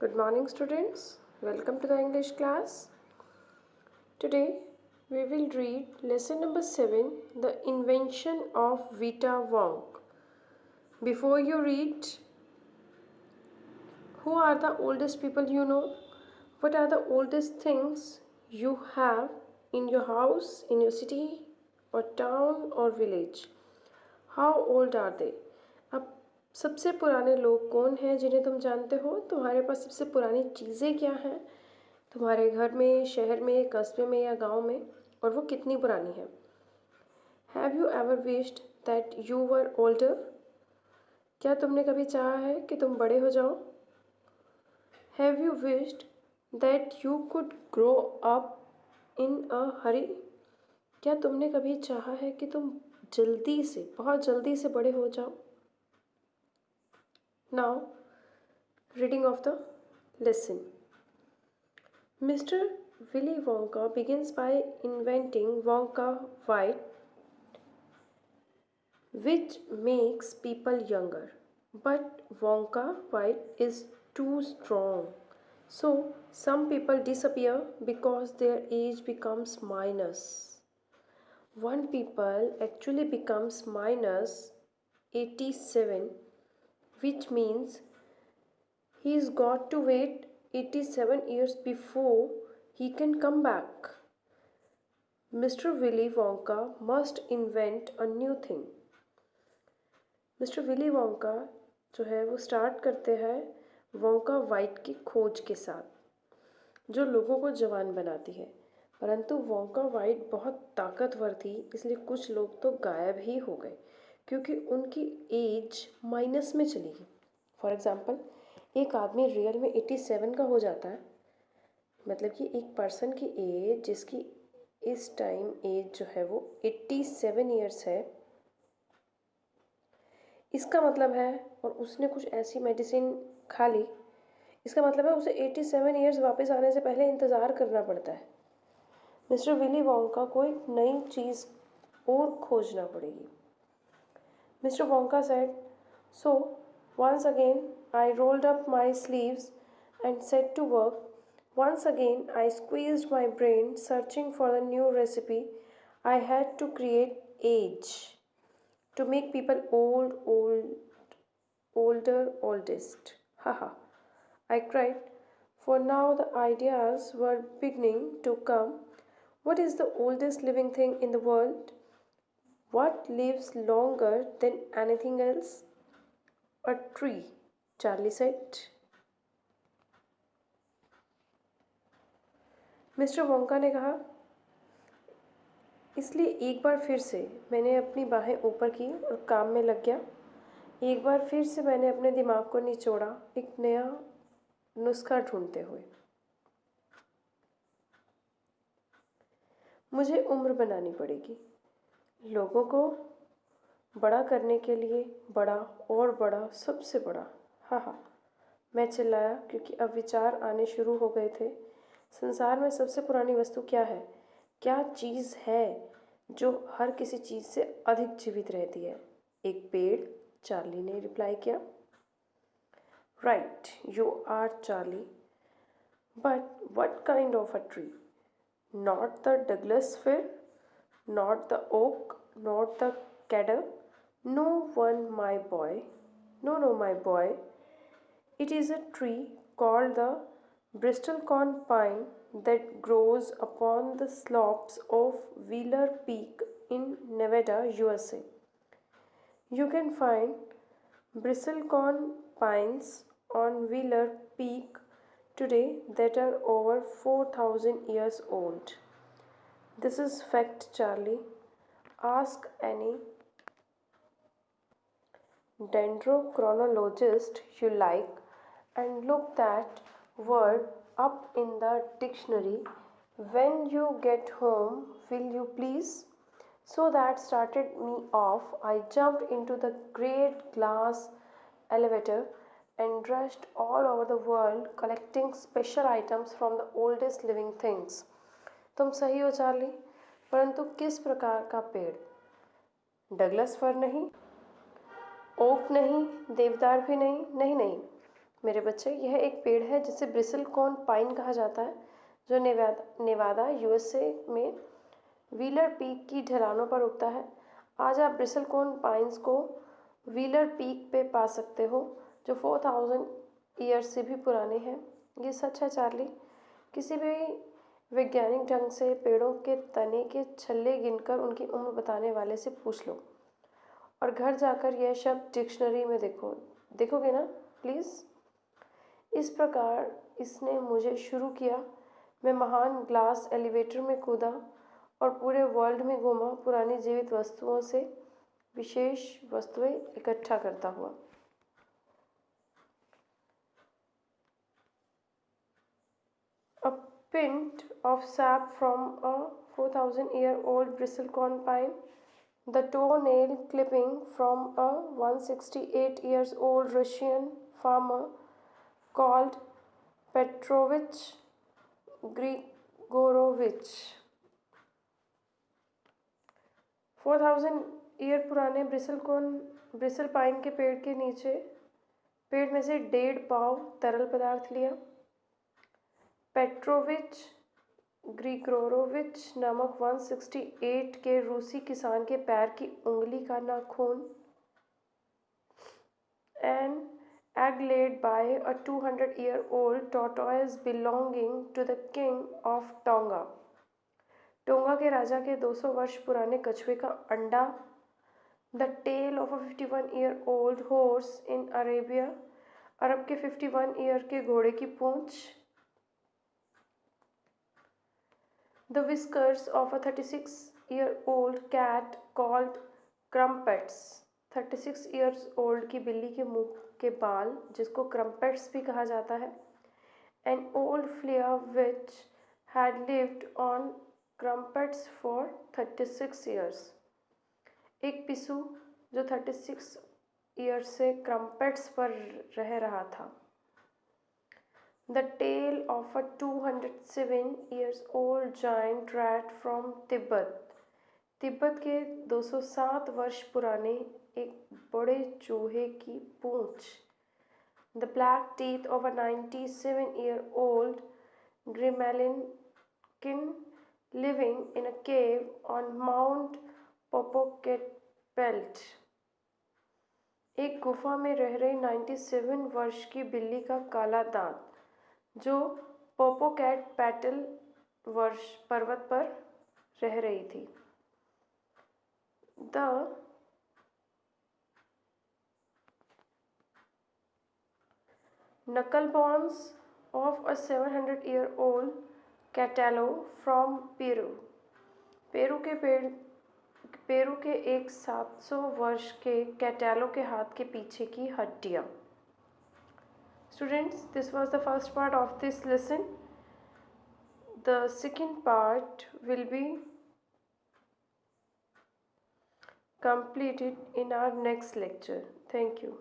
Good morning, students. Welcome to the English class. Today we will read lesson number 7, The Invention of Vita Wong. Before you read, who are the oldest people you know? What are the oldest things you have in your house, in your city, or town, or village? How old are they? अब सबसे पुराने लोग कौन हैं जिन्हें तुम जानते हो? तुम्हारे पास सबसे पुरानी चीज़ें क्या हैं तुम्हारे घर में, शहर में, कस्बे में या गांव में, और वो कितनी पुरानी है? Have you ever wished that you were older? क्या तुमने कभी चाहा है कि तुम बड़े हो जाओ? Have you wished that you could grow up in a hurry? क्या तुमने कभी चाहा है कि तुम जल्दी से, बहुत जल्दी से बड़े हो जाओ? Now reading of the lesson. Mr. Willy Wonka begins by inventing Wonka White, which makes people younger. But Wonka White is too strong. So some people disappear because their age becomes minus. One people actually becomes minus 87, which means he's got to wait 87 years before he can come back. Mr. Willy Wonka must invent a new thing. Mister Willy Wonka जो है वो start करते हैं Wonka white की खोज के साथ, जो लोगों को जवान बनाती है। परंतु वोंका वाइट बहुत ताकतवर थी, इसलिए कुछ लोग तो गायब ही हो गए क्योंकि उनकी एज माइनस में चली गई। फॉर एग्ज़ाम्पल, एक आदमी रियल में 87 का हो जाता है, मतलब कि एक पर्सन की एज, जिसकी इस टाइम एज जो है वो 87 ईयर्स है, इसका मतलब है, और उसने कुछ ऐसी मेडिसिन खा ली, इसका मतलब है उसे 87 ईयर्स वापस आने से पहले इंतज़ार करना पड़ता है। मिस्टर विली वोंका को एक नई चीज़ और खोजना पड़ेगी। Mister Wonka said, so once again I rolled up my sleeves and set to work. Once again I squeezed my brain searching for the new recipe. I had to create age to make people older, oldest. Haha. I cried, for now the ideas were beginning to come. What is the oldest living thing in the world? What lives longer than anything else? A tree, Charlie said. Mister Wonka ने कहा, इसलिए एक बार फिर से मैंने अपनी बाहें ऊपर की और काम में लग गया। एक बार फिर से मैंने अपने दिमाग को निचोड़ा, एक नया नुस्खा ढूंढते हुए। मुझे उम्र बनानी पड़ेगी, लोगों को बड़ा करने के लिए, बड़ा और बड़ा, सबसे बड़ा। हा हा, मैं चिल्लाया क्योंकि अब विचार आने शुरू हो गए थे। संसार में सबसे पुरानी वस्तु क्या है? क्या चीज़ है जो हर किसी चीज़ से अधिक जीवित रहती है? एक पेड़, चार्ली ने रिप्लाई किया। Right, you are Charlie, but what kind of a tree? Not the Douglas fir, not the oak, not the cedar. No one, my boy. No, my boy. It is a tree called the bristlecone pine that grows upon the slopes of Wheeler Peak in Nevada, USA. You can find bristlecone pines on Wheeler Peak today that are over 4,000 years old. This is fact, Charlie. Ask any dendrochronologist you like and look that word up in the dictionary when you get home, will you please? So that started me off. I jumped into the great glass elevator and rushed all over the world collecting special items from the oldest living things. तुम सही हो Charlie, परंतु किस प्रकार का पेड़? Douglas फर नहीं, okay नहीं, देवदार भी नहीं, नहीं नहीं, मेरे बच्चे, यह एक पेड़ है जिसे ब्रिसलकॉर्न पाइन कहा जाता है, जो नेवादा यूएसए में व्हीलर पीक की ढलानों पर उगता है। आज आप ब्रिसलकॉर्न पाइन्स को व्हीलर पीक पे पा सकते हो, जो 4000 ईयर्स से भी पुराने हैं। ये सच है चार्ली। किसी भी वैज्ञानिक ढंग से पेड़ों के तने के छल्ले गिनकर उनकी उम्र बताने वाले से पूछ लो, और घर जाकर यह शब्द डिक्शनरी में देखोगे ना प्लीज़। इस प्रकार इसने मुझे शुरू किया। मैं महान ग्लास एलिवेटर में कूदा और पूरे वर्ल्ड में घूमा, पुरानी जीवित वस्तुओं से विशेष वस्तुएं इकट्ठा करता हुआ। A pint of sap from a 4000-year-old bristlecone pine, the toenail clipping from a 168 years old Russian farmer called Petrovich Grigorovich। 4000 year पुराने ब्रिसल पाइन के पेड़ में से 1.5 पाव तरल पदार्थ लिया। पेट्रोविच ग्रिगोरोविच नामक 168 के रूसी किसान के पैर की उंगली का नाखून, an egg laid by a 200-year-old tortoise belonging to the king of Tonga। Tonga के राजा के 200 वर्ष पुराने कछुए का अंडा। The tale of a 51-year-old horse in Arabia, अरब के 51 ईयर के घोड़े की पूंछ। The whiskers of a 36-year-old cat called crumpets। 36 years old की बिल्ली के मुंह के बाल, जिसको क्रम्पेट्स भी कहा जाता है। An old flea which had lived on crumpets for 36 years. एक पिस्सू जो 36 ईयर्स से क्रम्पेट्स पर रह रहा था। The tale of a 207 years old giant rat from Tibet. तिब्बत के 207 वर्ष पुराने एक बड़े चूहे की पूंछ। The black teeth of a 97-year-old grimalkin living in a cave on mount Popocatepetl. एक गुफा में रह रही 97 वर्ष की बिल्ली का काला दांत, जो पोपोकेटपेटल पर्वत पर रह रही थी। द knuckle bones of a 700-year-old catalo from Peru. Peru के एक 700 वर्ष के कैटेलो के हाथ के पीछे की हड्डियाँ। Students, this was the first part of this lesson. The second part will be completed in our next lecture. Thank you.